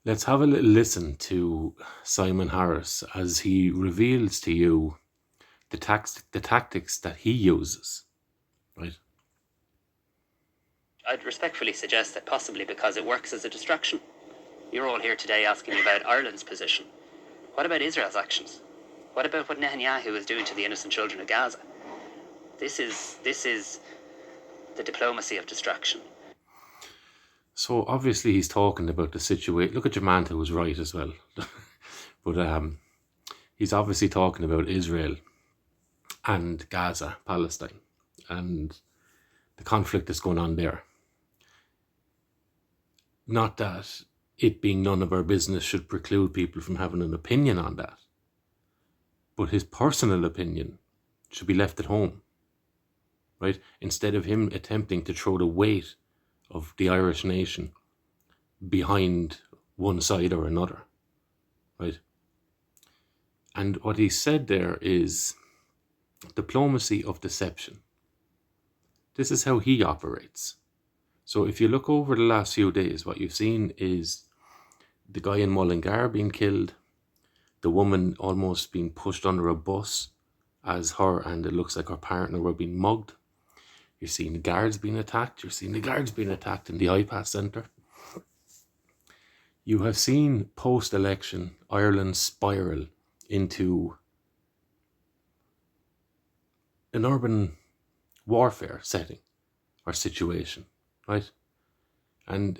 Let's have a little listen to Simon Harris as he reveals to you the tactics that he uses, right? I'd respectfully suggest that possibly because it works as a distraction. You're all here today asking me about Ireland's position. What about Israel's actions? What about what Netanyahu is doing to the innocent children of Gaza? This is the diplomacy of distraction. So obviously he's talking about the situation. Look at Germanta, who was right as well. But he's obviously talking about Israel and Gaza, Palestine, and the conflict that's going on there. Not that it being none of our business should preclude people from having an opinion on that, but his personal opinion should be left at home, right? Instead of him attempting to throw the weight of the Irish nation behind one side or another, right? And what he said there is diplomacy of deception. This is how he operates. So if you look over the last few days, what you've seen is the guy in Mullingar being killed, the woman almost being pushed under a bus as her and it looks like her partner were being mugged. You're seeing the guards being attacked. You're seeing the guards being attacked in the IPAS centre. You have seen post-election Ireland spiral into an urban warfare setting or situation, right? And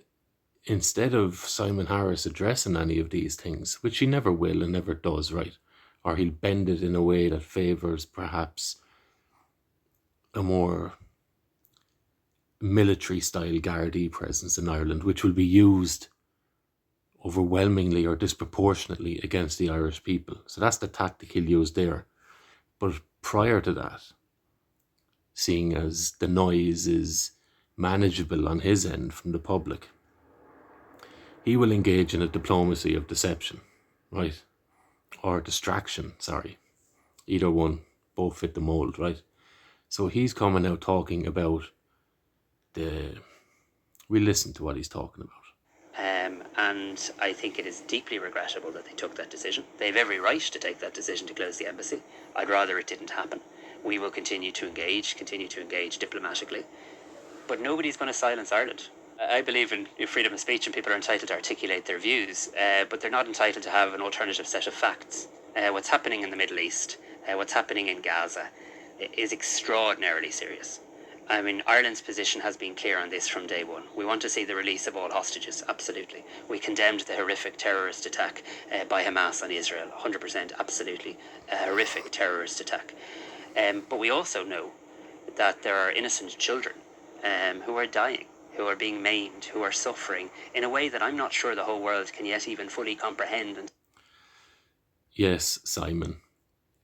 instead of Simon Harris addressing any of these things, which he never will and never does, right? Or he'll bend it in a way that favours perhaps a more military style Gardaí presence in Ireland, which will be used overwhelmingly or disproportionately against the Irish people. So that's the tactic he'll use there. But prior to that, seeing as the noise is manageable on his end from the public, he will engage in a diplomacy of deception, right? Or distraction, sorry. Either one, both fit the mold, right? So he's coming out talking about we listen to what he's talking about. And I think it is deeply regrettable that they took that decision. They have every right to take that decision to close the embassy. I'd rather it didn't happen. We will continue to engage diplomatically. But nobody's going to silence Ireland. I believe in freedom of speech and people are entitled to articulate their views, but they're not entitled to have an alternative set of facts. What's happening in the Middle East, what's happening in Gaza, is extraordinarily serious. I mean, Ireland's position has been clear on this from day one. We want to see the release of all hostages, absolutely. We condemned the horrific terrorist attack by Hamas on Israel, 100%, absolutely. A horrific terrorist attack. But we also know that there are innocent children who are dying, who are being maimed, who are suffering in a way that I'm not sure the whole world can yet even fully comprehend. Yes, Simon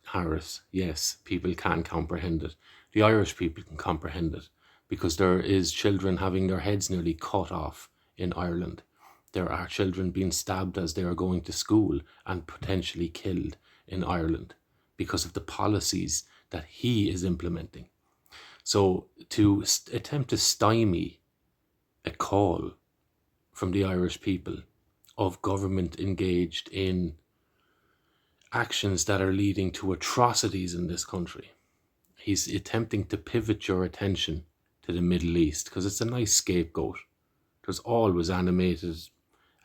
Harris, yes, people can comprehend it. The Irish people can comprehend it because there is children having their heads nearly cut off in Ireland. There are children being stabbed as they are going to school and potentially killed in Ireland because of the policies that he is implementing. So to attempt to stymie a call from the Irish people of government engaged in actions that are leading to atrocities in this country. He's attempting to pivot your attention to the Middle East because it's a nice scapegoat. There's always animated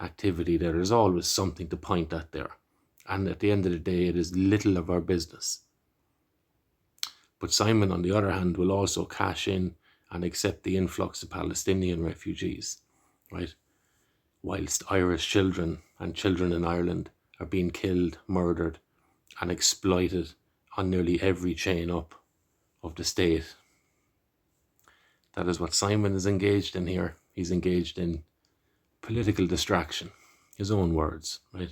activity there. There's always something to point at there. And at the end of the day, it is little of our business. But Simon, on the other hand, will also cash in and accept the influx of Palestinian refugees, right? Whilst Irish children and children in Ireland are being killed, murdered, and exploited on nearly every chain up of the state. That is what Simon is engaged in here. He's engaged in political distraction, his own words, right?